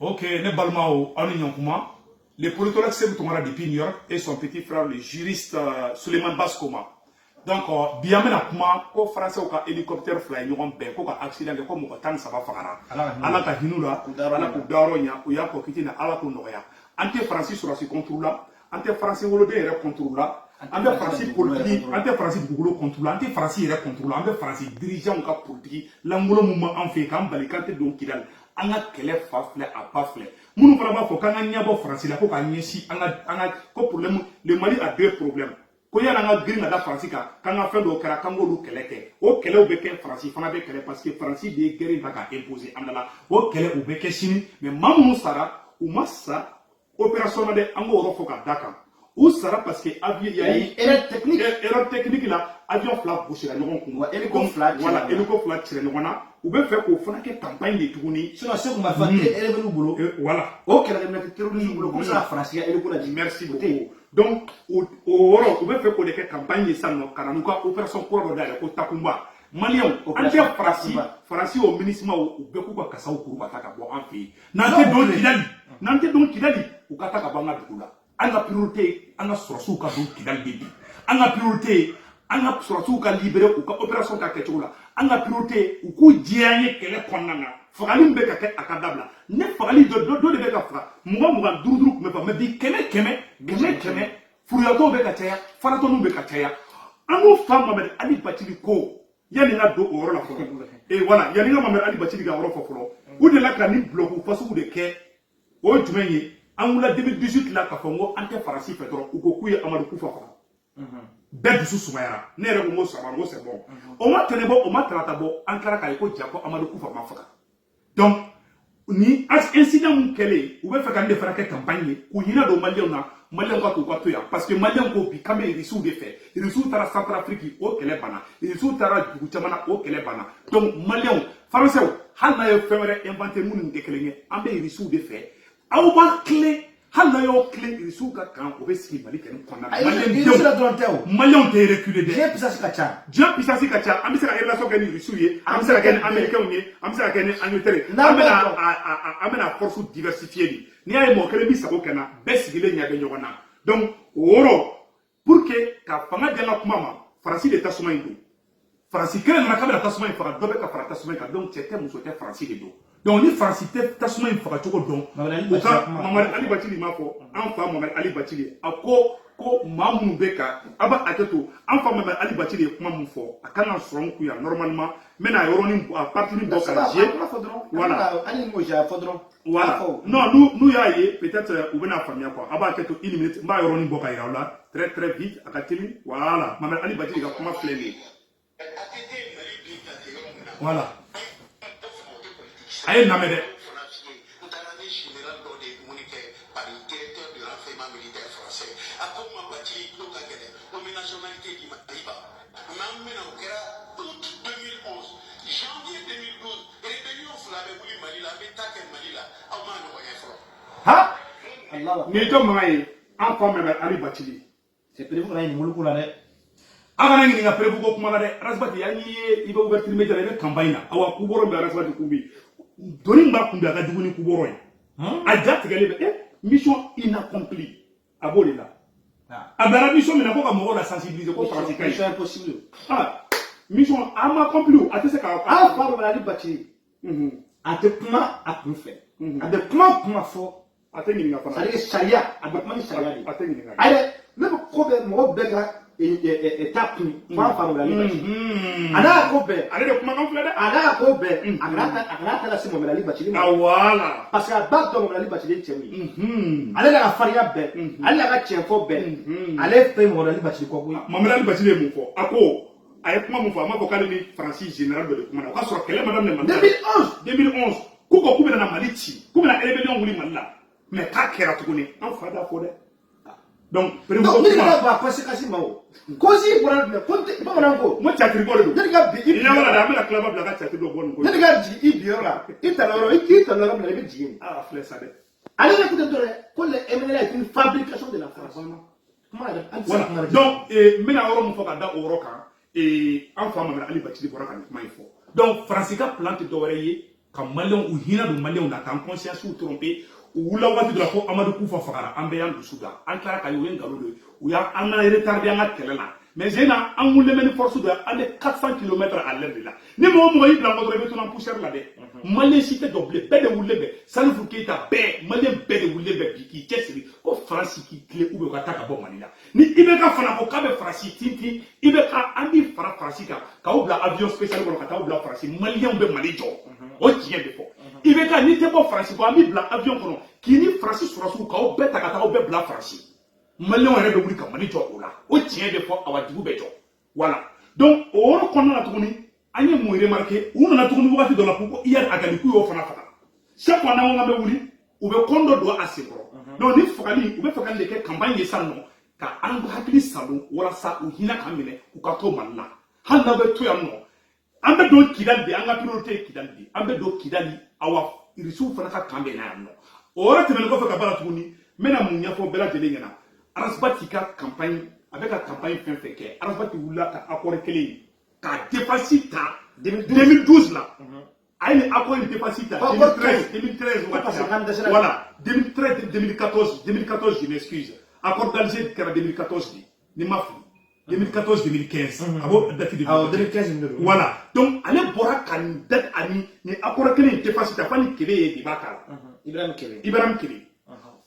Ok, ne balmao Yankuma, le politologue Sebou Toumara depuis New York et son petit frère, le juriste Suleiman Baskoma. Donc, bienvenue kuma ko français ka hélicoptère fly ɲɔgɔn bɛn ko ka accident kɛ ko mɔgɔ 13 fagara ala ka hinɛ la ala k'u dayɔrɔ ɲa u y'a kɔ kiti na ala k'u nɔgɔya an tɛ faransi sɔrɔsi contre la an tɛ faransi woloden yɛrɛ contre la an tɛ faransi politique an tɛ faransi dugukolo contre la an tɛ faransi yɛrɛ contre la an bɛ faransi dirigeant ka politique langolo mun b'an fɛ k'an bali k'an tɛ don kidali an ka kɛlɛ fa filɛ a ba filɛ minnu fana b'a fɔ k'an ka ɲɛbɔ faransi la ko k'a ɲɛsin an ka ko problème le Mali a deux problèmes ko yala an ka girin ka da faransi kan k'an ka fɛn dɔw kɛra k'an k'olu kɛlɛ kɛ o kɛlɛw bɛ kɛ faransi fana bɛ kɛlɛ parce que faransi de ye guerre ta k'a imposer an la o kɛlɛ u bɛ kɛ sini mais maa minnu sara u ma sa opération na dɛ an k'o yɔrɔ fɔ ka da kan u sara parce que avion yayi erreur technique la avion fila gosira ɲɔgɔn kun hélico fila cira ɲɔgɔn na u bɛ fɛ k'o fana kɛ campagne de tuguni sinon se kun b'a fɔ rebelle bolo voilà o kɛlɛkɛminɛ terroriste bolo comme ça faransi ka hélico la merci beaucoup donc o yɔrɔ u bɛ fɛ k'o de kɛ campagne ye sisan nɔ ka na n'u ka opération kura dɔ dayɛlɛ ko Takumba maliyɛnw an tɛ faransi o MINUSMA u bɛɛ k'u ka kasaw kuru ka taa ka bɔ an fɛ yen n'an tɛ don Kidali u ka taa ka bɔ an ka dugu la an ka priorité an ka sɔrɔsiw ka don Kidali de bi an ka priorité an ka sɔrɔsiw ka libérer u ka opération ka kɛcogo la an ka priorité u k'u diya an ye kɛlɛ kɔnɔna na fagali min bɛ ka kɛ a ka dabila ne fagali dɔ de bɛ ka faga 20 duuru tun bɛ faga mais bi kɛmɛ furuyatɔw bɛ ka caya faratɔniw bɛ ka caya an k'o fa Mamadi Ali Bacili ko yanni n ka don o yɔrɔ la fɔlɔ voilà yanni n ka Mamadi Ali Bacili ka yɔrɔ fɔ fɔlɔ u delila ka ni bloc fasugu de kɛ o ye jumɛn ye an wulila 2018 la k'a fɔ n ko an tɛ faransi fɛ dɔrɔn u ko k'u ye Amadu Kufa faga bɛɛ dusu sumayara ne yɛrɛ ko n ko ça va n ko c'est bon o ma tɛnɛ bɔ o ma tarata bɔ an tila k'a ye ko ja ko Amadu Kufa ma faga donc ni incident mun kɛlen u bɛ fɛ ka ne de fana kɛ campagne ye k'u hinɛ don maliyɛnw na maliyɛnw ka t'u ka to yan parce que maliyɛnw ko bi k'an bɛ irisiw de fɛ irisiw taara Centrafrique o kɛlɛ banna irisiw taara dugu caman na o kɛlɛ banna donc maliyɛnw faransɛw hali n'a ye fɛn wɛrɛ inventé minnu tɛ kelen ye an bɛ irisiw de fɛ aw b'a tilen hali n'a y'o tilen irisiw ka kan o bɛ sigi Mali kɛlɛ kɔnɔna na maliyɛnw tɛ reculer dɛ diɲɛ puissance ka ca an bɛ se ka relation kɛ ni irisiw ye an bɛ se ka kɛ ni américains ye an bɛ se ka kɛ ni Angleterre ye an bɛna force diversifier de n'i y'a ye mɔgɔ kelen b'i sago kɛ na bɛɛ sigilen ɲɛ bɛ ɲɔgɔn na donc o yɔrɔ pour que ka fanga di an ka kuma ma faransi de tasuma in don faransi kelen nana k'a bɛna tasuma in faga dɔ bɛ ka fara tasuma in kan donc cɛ tɛ muso tɛ faransi de don donc ni faransi tɛ tasuma in faga cogo dɔn u ka Mamadi Ali Bacili m'a fɔ an fa Mamadi Ali Bacili a ko maa minnu bɛ ka a b'a hakɛ to an fa Mamadi Ali Bacili ye kuma min fɔ a kan ka sɔrɔ n kun yan normalement n bɛna yɔrɔnin a partie bɔ ka jɛ voilà non n'u y'a ye peut-être u bɛna faamuya quoi a b'a hakɛ to 1 minute n b'a yɔrɔnin bɔ ka yira aw la très vite a ka teli voilà Mamadi Ali Bacili ka kuma filɛ nin ye voilà a ye lamɛn dɛ n'i jɔ mankan ye an fa Mamadi Ali Bacili c'est prévu ka ɲini muluku la dɛ a kana ɲininka prévu ko kuma la dɛ Rasbati hali n'i ye i bɛ ouverture média la i bɛ campagne na awa kubɔrɔ bɛ Rasbati kun bi doni b'a kun bi a ka jugu ni kubɔrɔ ye a ja tigɛlen bɛ mission inaccomplie a b'o de la a bila mission min na ko ka mɔgɔw la sensibiliser ko faransi ka ɲi impossible mission a ma accompli a tɛ se ka an fa Mamadi Ali Bacili a tɛ kuma a kun fɛ a bɛ kuma fɔ a tɛ ɲininka fana c'est-à-dire sariya a bɛ kuma ni sariya de a tɛ ɲininka ayi ne bɛ ko bɛɛ mɔgɔ bɛɛ ka ta kun f'a fa Mamadi Ali Bacili a n'a ko bɛɛ ale de kumakan filɛ dɛ a n'a ko bɛɛ a kana taa lase Mamadi Ali Bacili ma voilà parce que a b'a dɔn Mamadi Ali Bacili ye cɛ min ye ale n'a ka farinya bɛɛ ale n'a ka tiɲɛfɔ bɛɛ ale fɛ Mamadi Ali Bacili kɔ koyi Mamadi Ali Bacili ye mun fɔ a ko a ye kuma mun fɔ a m'a fɔ k'ale ni faransi général dɔ de kuma na o k'a sɔrɔ kɛlɛ ma daminɛ Mali 2011 k'u bɛna Mali ci k'u bɛna rébellion wuli Mali la mais k'a kɛra tuguni an fa t'a fɔ dɛ donc ne ka ba conséquence ma o cause bɔra mais compte bamanan ko mo chatiri bɔ de don ne ka bi i yala da an bɛna tilaba bila ka chatiri dɔ bɔ nin ko ne ka jigi i biyɔrɔ la i tala yɔrɔ i tala yɔrɔ bila i bɛ jigin ah filɛ sa dɛ ale ne peut-être dɔrɔn ko le MNLA est une fabrication de la France voilà donc n bɛna yɔrɔ min fɔ ka da o yɔrɔ kan an fa Mamadi Ali Bacili bɔra ka nin kuma in fɔ donc faransi ka plan tɛ dɔwɛrɛ ye Comme Malien ou Hina de Malien, on a tant conscience ou trompé, ou la voiture de la peau, Amadou Koufa Fara, Ambeyan du Souda, Ankara Kayouen Galou, où il y a un retardé à Kelena. Mais j'ai là, on voulait mettre force de aller 400 km à l'heure de là. Ni moi, moi, il y a un autre en poussière là-dedans. Malien cité doublé, bête de Woulébé, Salifou qui est à paix, Malien bête de Woulébé, qui est celui, au France qui clé ou le attaque à bon Manila. Ni Ibeka Fana, au Kabe Franci, Tinti, Ibeka Andi Fara Francica, Kaoubla avion spécial pour le Kataoubla Franci, Malien de Malijo, au tien de faux. Ibeka n'était pas Franci, pour Ami Bla avion pour nous, qui ni Franci sur la sous, Kaoubla Takataoubla Bla Franci. Malien aurait de Wulika Malijo, là, au tien de faux, à Wadibou Bejo. Voilà. Donc, au qu'on a tourné, Agne m'a remarqué, on a tourné dans la poupe, hier à Galikou au Fanafata. Chaque fois, on a voulu, ou le condo doit assez gros. Donc, il faut faire des campagnes de salon, car un hakili salon, ou la sa ou hina kamine, ou kato manna. Han n'avait tout à moi. Ambe do kidali, anga priorité kidali, ambe do kidali, awa, il souffre fanaka kambena no. Ora te menoko fa kabala tourni, mena munya fo bela delengena. Arasbati ka campagne, avec la campagne fin fait, Arasbati oula ka accord kele. Qu'a dépassé 2012 là. Il a encore dépassé 2013, voilà, 2013, 2014, je m'excuse. Accord d'Alger, 2014, 2014-2015. Voilà. Donc, allez voir quand date année, mais accord que les dépassé, t'as pas ni Kélé et Dibakar. Ibrahim Kélé.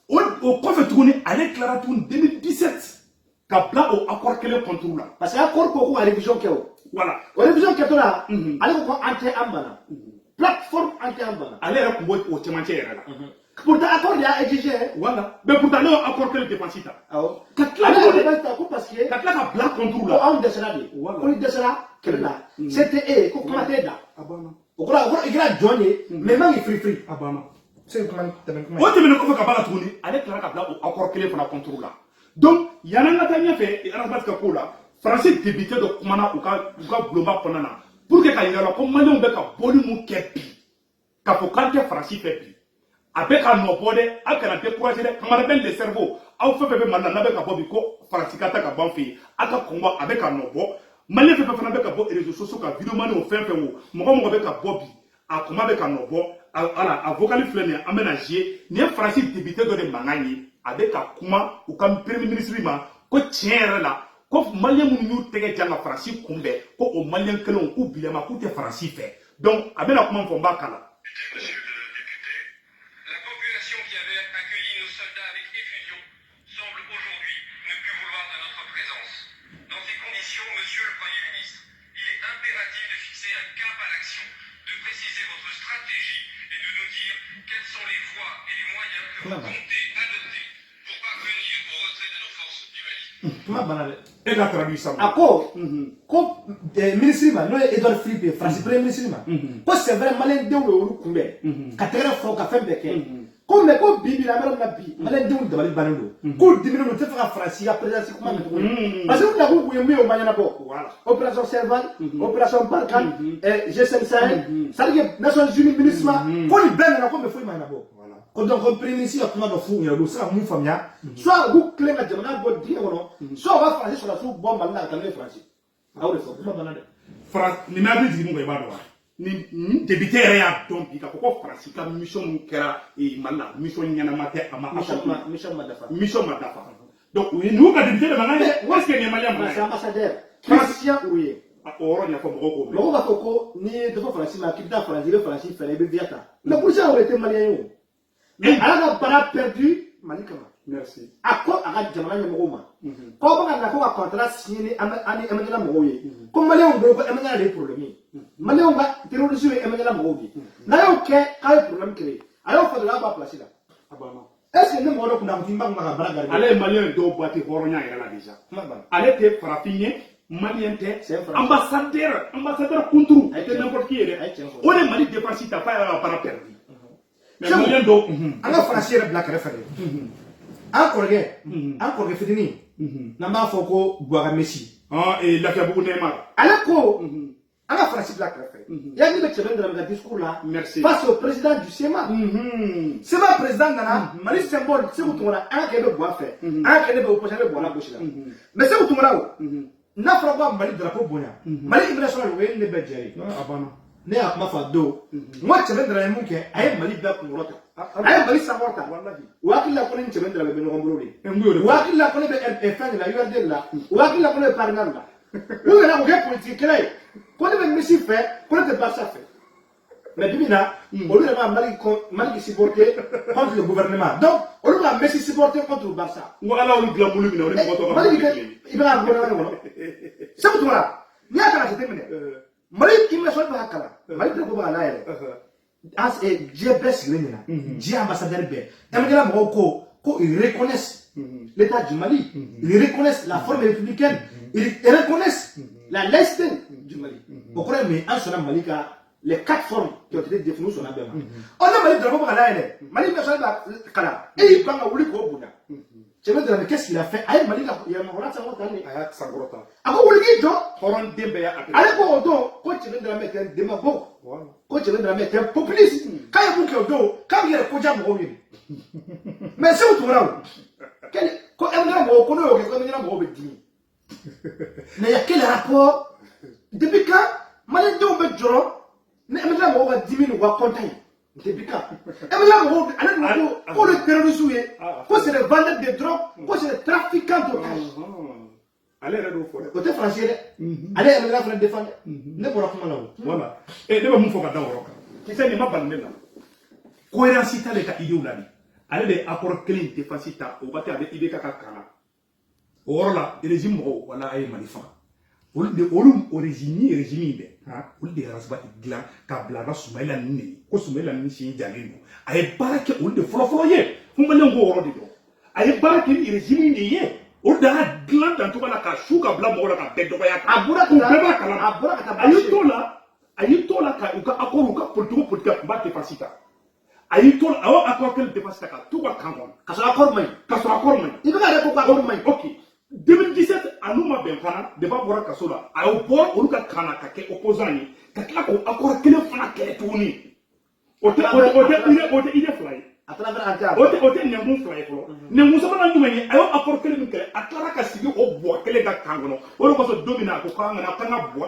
Au coffre tourné, allez Clara Tourne 2017. Qu'a plat au accord que les contrôle là. Parce que l'accord qu'on a révision qu'il y a. Voilà. La révision qu'il y a là, allez voir anti-ambana. Plateforme anti-ambana. Allez voir au témoignage là. Pourtant, l'accord il a exigé. Voilà. Mais pourtant, là, accord que les dépenses là. Ah ouais. Parce que. Quand là, la blague contrôle là. On descendra. On descendra. Là. C'était qu'on commentait là. Ah bon non. Il a joigné, mais même il free. Ah bon non. C'est comment. On te met le coffre à la tournée. Allez, là, accord que les pour la contrôle là. Donc, il y a un atelier fait, et Arasbat Kakola, Français débuté de Kumana ou Bloma Ponana, pour que Kayala, comme Manion Beka, Bolimu Kepi, Kapokante Français fait. Avec un nobody, avec un découragé, camarade des cerveaux, au fait de Malana avec un Bobiko, Français Kata Banfi, Aka combat avec un nobo, Malé fait faire avec un bob et réseaux sociaux, car vidéo mani au fin fait où, mon avec un Bobby, à combat avec un nobo, à vocal flâner, aménager, n'est Français débuté de Mangani. Avec un kuma ou comme premier ministre ko tiens là ko malien nous tege janga français kumbe ko au malien que l'on ou bien ma coûte français fait donc avec la comment fomba kala. Monsieur le député, la population qui avait accueilli nos soldats avec effusion semble aujourd'hui ne plus vouloir de notre présence. Dans ces conditions, monsieur le Premier ministre, il est impératif de fixer un cap à l'action, de préciser votre stratégie et de nous dire quelles sont les voies et les moyens que vous comptez adopter pour parvenir au retrait de nos forces du Mali. Et la traduction. Accord, comme ministre, non Edouard Philippe, France premier ministre, c'est vrai malin de ou kumbe, katera fo ka fembe ke. Comme ko bibi la mera nabi, malin de ou de bali banando. Ko dimino no tefa France ya présidence kuma ko. Parce que la ko yemi o manyana bo. Voilà. Opération Serval, opération Barkhane, G5 Sahel, ça dit Nations Unies ministre, ko ni ben na ko me fo manyana bo. Quand on prend ici, on a fou, il y a aussi un famille. Soit vous clé à Jamana, votre dire ou non, soit on va français sur la soupe, bon, maintenant, à la français. Ah oui, c'est ça. France, ni n'a dit que ni débuté rien, donc il y a pourquoi France, il y a mission qui est malade, mission n'y en a pas, mission Madafa. Donc, nous, quand débuté de Malais, où est-ce qu'il y a Malais? C'est ambassadeur. Christian, oui. Oh, il y a pas beaucoup. Le groupe Koko, ni de français, mais qui t'a français, le français, il fallait bien. Le prochain aurait été malien. Mais elle a pas perdu Malikama. Merci. À quoi a Jamana Moma? Comment on a un contrat signé à Emmanuel Moye? Comme Malé on doit Emmanuel les problèmes. Malé on va terroriser Emmanuel Moye. Là, ok, quel problème créé? Alors, il faut de là-bas placer là. Est-ce que nous avons un film à Braga? Allez, Malien doit boiter Horonia et là déjà. Allez, t'es frappé. Malien, ambassadeur Kuntrou, était n'importe qui. On est Mali défensif, t'as pas perdu. On a français le black référé. Encore fini. N'a pas boire Messi. Ah, et il a fait beaucoup Neymar. Alors on a français black référé. Il y a une semaine dans le discours là. Merci. Face au président du SEMA. SEMA président Nana, Mali symbole, c'est où tu as un qui est boire fait. Un qui est opposé à boire la bouche là. Mais c'est où tu as n'a pas Mali drapeau bonheur. Mali immigration le ne bedjeri. ne y'a kuma fɔ do moi cɛbɛ dara ye mun kɛ a ye mali bɛɛ kunkɔrɔ ta a ye mali sankɔrɔ ta o hakili la ko ne ni cɛbɛ dara bɛ ɲɔgɔn bolo de o hakili la ko ne bɛ fɛn de la URD la o hakili la ko ne bɛ partenaire la u yɛrɛ ko kɛ politique kɛlɛ ye ko ne bɛ Messi fɛ ko ne tɛ Barça fɛ mais bibi na olu yɛrɛ b'a Mali supporter contre le gouvernement donc olu b'a Messi supporter contre le Barça n ko ala olu dilan bolo minɛ o ni mɔgɔ tɔ ka Mali kɛ i bɛ ka gouvernement kɔnɔ sabu tuma la n'i y'a ta ka jateminɛ Mali immigration bɛ ka kalan Mali bɛɛ ko bɛ ka n'a yɛrɛ diɲɛ bɛɛ sigilen ɲɛna diɲɛ ambassadeur bɛɛ damajala mɔgɔw ko ils reconnaissent l'état du Mali ils reconnaissent la forme républicaine ils reconnaissent la laïcité du Mali o kɔrɔ ye mun ye an sɔnna Mali ka les 4 formes qui ont été définies sur la BEMA. On a Mali drapeau par la haine. Mali personne va kala. Et il prend Ouli ko buna. Je veux dire mais qu'est-ce qu'il a fait? Aïe Mali il y a mon ça ngota ni. Aya sangorota. Ako Ouli do horon dembe ya apel. Ale ko do ko tu veux de la mettre un démagogue. Ko tu veux de la mettre un populiste. Quand il faut que do, quand il y a ko jam ko wi. Mais c'est tout là. Quel ko emna mo ko no ko emna mo be dimi. Mais il y a quel rapport depuis quand Mali do be joro ne emela mo ga dimi no wa kontan te bika emela mo ala no ko le terroristes ye ko c'est les vendeurs de drogue ko c'est les trafiquants d'otages ale yɛrɛ do fɔ o tɛ français dɛ ale emela fana défendre ne bɔra kuma la o voilà ne bɛ mun fɔ ka da o yɔrɔ kan kisɛ nin ma bali ne la cohérence t'ale ka idéw la de ale de accord kelen défense ta o waati a bɛ IBK ka kan na o yɔrɔ la régime mɔgɔw wala a ye Mali faga olu o régime in bɛ olu de rasbati dilan ka bila ka Sumayila ninnu de ko Sumayila ninnu si jalen don a ye baara kɛ olu de fɔlɔfɔlɔ ye fo maliyɛnw k'o yɔrɔ de dɔn a ye baara kɛ ni régime in de ye olu de y'a dilan dancogo la ka su ka bila mɔgɔw la ka bɛɛ dɔgɔya a bɔra u bɛɛ b'a kalama ka taa a y'i to la ka u ka accord u ka politique kun b'a défense ta a y'i to la a y'o accord kelen défense ta ka to ka kan kɔnɔ ka sɔrɔ accord man ɲi ka sɔrɔ accord man ɲi i bɛ ka yɛrɛ ko accord man ɲi ok 2017 a n'u ma bɛn fana débat bɔra kaso la a y'o bɔ olu ka kan na ka kɛ opposant ye ka tila k'o accord kelen fana kɛlɛ tuguni o tɛ idée fila ye à travers Anta o tɛ nɛnkun fila ye fɔlɔ nɛnkun sabanan jumɛn ye a y'o accord kelen min kɛlɛ a tilara ka sigi o buwa kelen ka kan kɔnɔ o de kosɔn don min na a ko k'an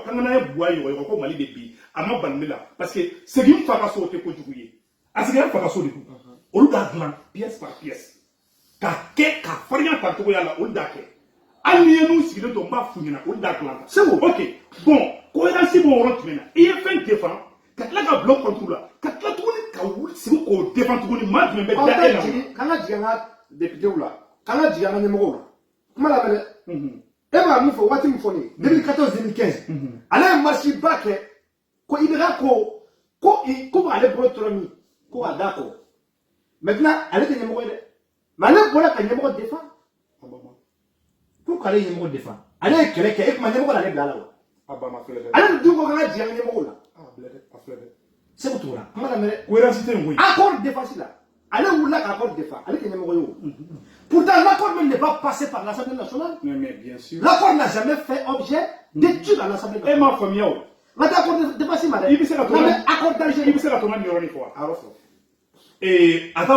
kana ye buwa yɔgɔyɔgɔ ko Mali de bi a ma bali ne la parce que segin fa ka so o tɛ kojugu ye a seginna fa ka so de kun olu d'a dilan pièce par pièce ka kɛ ka farinya ta cogoya la olu d'a kɛ hali n'i ye n'u sigilen to n b'a f'u ɲɛna olu d'a dilan ta c'est bon ok bon cohérence b'o yɔrɔ jumɛn na i ye fɛn défend ka tila ka bila contre la ka tila tuguni ka wuli sigi k'o défend tuguni maa jumɛn bɛ da e la k'an ka jigin an ka député la k'an ka jigin an ka ɲɛmɔgɔw la kuma la dɛ e b'a min fɔ waati min fɔ nin 2014 2015 ale ye marche ba kɛ ko IBK ko ale bolo tora min ko a da kɔ maintenant ale tɛ ɲɛmɔgɔ ye dɛ mais ale bɔra ka ɲɛmɔgɔ défend pourquoi ale ye ɲɛmɔgɔ défend ale ye kɛlɛ kɛ e kuma ɲɛmɔgɔ ale bila la wa ale dun ko k'an ka jigin an ka ɲɛmɔgɔw la segu tugura kuma la mɛrɛ cohérence tɛ yen koyi accord défense la ale wulila ka accord défend ale tɛ ɲɛmɔgɔ ye o pourtant l'accord même n'est pas passé par l'Assemblée nationale mais bien sûr l'accord n'a jamais fait objet d'étude à l'Assemblée nationale e m'a faamuya o nka tɛ accord défense ma dɛ i bɛ se ka to accord d'Alger i bɛ se ka to n ka nin yɔrɔnin fɔ wa a ka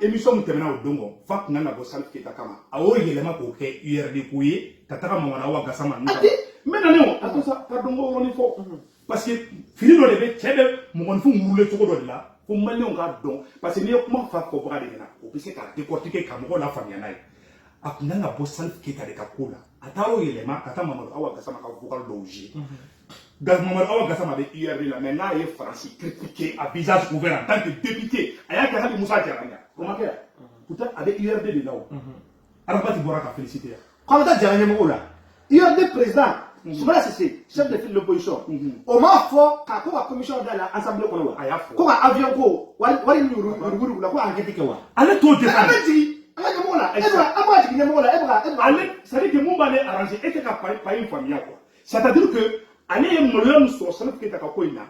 émission min tɛmɛna o don kɔ fa tun kan ka bɔ Salif Keita kama a y'o yɛlɛma k'o kɛ URD ko ye ka taga Mamadu Awa Gassama ninnu kan n bɛ na ne o a to sa ka dɔn ko yɔrɔnin fɔ parce que fili dɔ de bɛ cɛ bɛ mɔgɔninfin wurulen cogo dɔ de la fo maliyɛnw k'a dɔn parce que n'i ye kuma fa fɔbaga de ɲɛna o bɛ se k'a décortiquer ka mɔgɔw lafaamuya n'a ye a tun kan ka bɔ Salif Keita de ka ko la a taara o yɛlɛma ka taa Mamadu Awa Gassama ka vocal dɔw jouer Mamadu Awa Gassama bɛ URD la mais n'a ye Faransi critiquer à visage ouvert en tant que député a y'a kɛ hali Musa Jaranya o ma kɛ yan pourtant a bɛ URD de la o Arabati bɔra ka féliciter yan k'an ka taa jara ɲɛmɔgɔw la URD président Soumaïla Cissé chef de file de l'opposition o m'a fɔ k'a ko ka commission da la assemblée kɔnɔ wa a y'a fɔ ko ka avion ko wari min yurugu la ko enquête kɛ wa ale t'o défendre an bɛ jigin an ka ɲɛmɔgɔ la e bɛ an b'a jigin ɲɛmɔgɔ la e bɛ ka ale c'est à dire que mun b'ale arranger e tɛ ka pa in faamuya quoi c'est à dire que ale ye maloya min sɔrɔ Salif Keita ka ko in na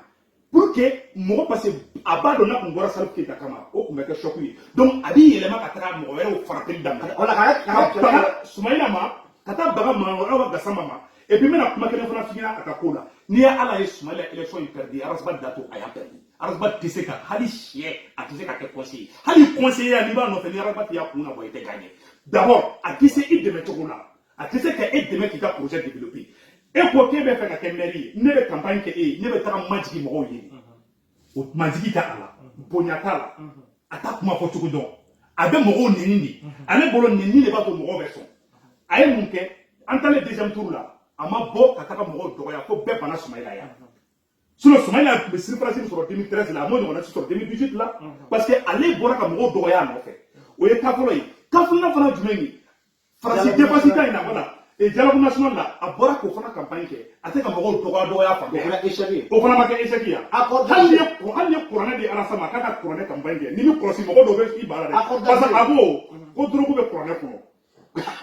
pour que mɔgɔ parce que a b'a dɔn n'a kun bɔra Salif Keita kama o kun bɛ kɛ choc ye donc a b'i yɛlɛma ka taga mɔgɔ wɛrɛw faratili daminɛ wala ka baga Soumaïla ma ka taa baga Mamadu Awa Gassama ma et puis n bɛna kuma kelen fana f'i ɲɛna a ka ko la n'i ye ala ye Soumaïla élection in perdu Arasba Dato a y'a perdu Arasba tɛ se ka hali siyɛ a tɛ se ka kɛ conseiller hali conseiller n'i b'a nɔfɛ ni Arasba tɛ y'a kun na bɔ i tɛ gagner d'abord a tɛ se i dɛmɛ cogo la a tɛ se ka e dɛmɛ k'i ka projet développer e ko ke be fe ka ke mairie ne be campagne ke ne be ta majigi mo yi o majigi ta ala bonya ta la ata kuma fo tugu don abe mo ni ni ale bolo ni le ba to mo be so ay mun ke antale deuxième tour là ama bo ka ta mo do ya ko be bana Soumaïla ya sur Soumaïla be sur place sur 2013 là mo on a sur 2018 là parce que ale bora ka mo do ya no fait o ye ka folo yi ka folo na fana jumeni France dépassita ina wala et dialogue national là a bora ko fana campagne ke ate ka mo do ya fa o fana ma ke échec ya hali Coran de ala sama ka Coran campagne ke ni croisi mo do be ki bala de parce que abo ko dro ko be Coran ko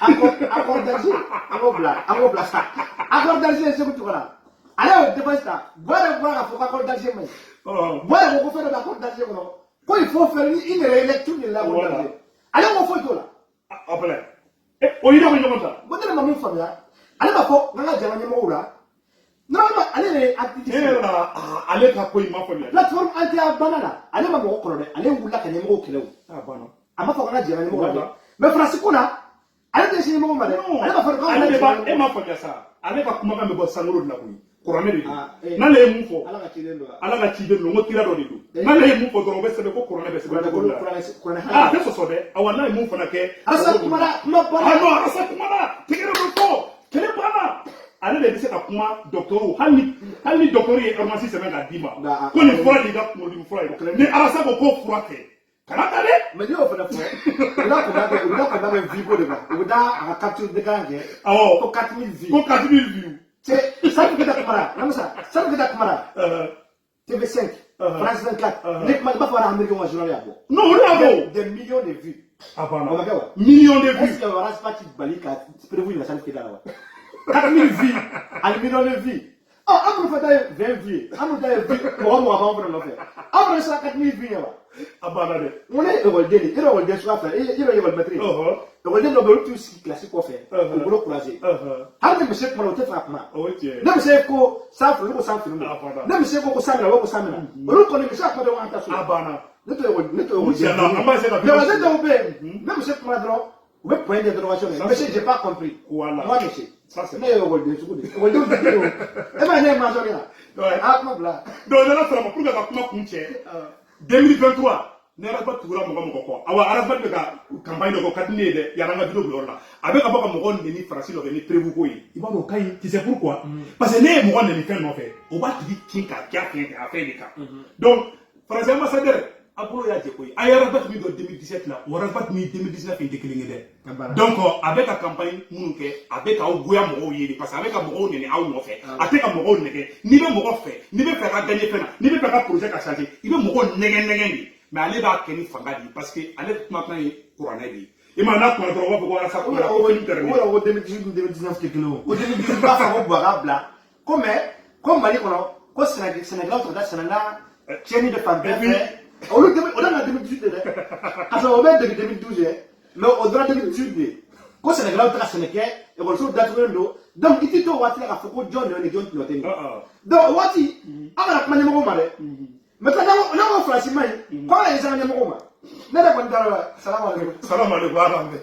accord d'Alger accord d'Alger c'est tout voilà allez dépasse ça voilà faut accord d'Alger mais voilà on fait l'accord d'Alger quoi il faut faire une réélection de l'accord d'Alger allez on fait tout là après o yira ko nyoma ta bon dama mun famia allez ba ko nga jama nyama wura normalement allez activité allez ka ko ma famia plateforme anti banana allez ma ko de allez wula ka nyama ko kelew bano ama ko nga jama nyama wura mais France kuna allez de sinimo ma de allez ba fa allez ba e ma famia ça allez ka kuma ka me bo sangolo la ko Coran de na le mu fo ala ka ci de lo ngo tira do de do na le mu fo do be se ko Coran be se ko ah de so so de awala mu fo na ke asa kuma ma ba no asa kuma na tigere do fo kele bana ale de se ka kuma docteur hali docteur e pharmacie se ka dima ko ni fo di ga mo di fo ni arasa ko fura ke kana dale mais yo fa da fo la ko da vivo de ba o da aka capture de gange ko 4000 vues ko 4000 vues c'est ça que Kamara ça que Kamara TV5 France 24 Nick Mal ba fara américain journal yabo non on des millions de vues abana millions de vues est-ce que on reste pas balika prévu la salle que là 4000 vues un million de vues oh on peut faire 20 vues on peut faire vues pour moi avant de le faire après ça 4000 vues là abana de on est au délire il va le faire il va le mettre donc on est dans le tout classique quoi faire pour le croiser hande monsieur pour le faire comment ne monsieur ko ça pour le ça pour ne monsieur ko ça là ko ça là on connaît ça pour on ta so abana ne te même monsieur pour la droit ou même point d'interrogation monsieur j'ai pas compris voilà moi monsieur ça c'est mais on va le dire on va dire et ben ne ma jolie là ah ma bla donc là ça pour que kuma kunche 2023 ne araba tugura mo ko awa araba de ka campagne de ko katine de yaranga video blor la avec ka baka mo gon ni France lo ni prévu ko yi iba do kay tu sais pourquoi parce que ne mo gon ni fait non fait o ba tigi kinka kia fait affaire de ka donc français ambassadeur abulo ya je ko yi ayara bat mi do 2017 là o rabat mi 2019 inde kelinge de donc avec la campagne munu ke avec ka ogoya mo yi parce que avec ka mo ni aw mo fait avec ka mo ni ke ni be mo fait ni be faire gagner fena ni be faire projet ka changer il be mo negen mais allez va kenni fanga di parce que allez maintenant Coran di et maintenant quand on va voir ça pour la au 2018 2019 kilo au 2018 pas ça boire bla comme Mali ko Sénégal to da Sénégal tieni de fan on a 2018 parce on va 2012 mais au droit 2018 ko Sénégal to Sénégal et on so date donc il to wati la foko John ne John piloté donc wati ala ko nyamo mare maintenant on a franchement quoi les gens nyamo ma nada ko ndara salam alaikum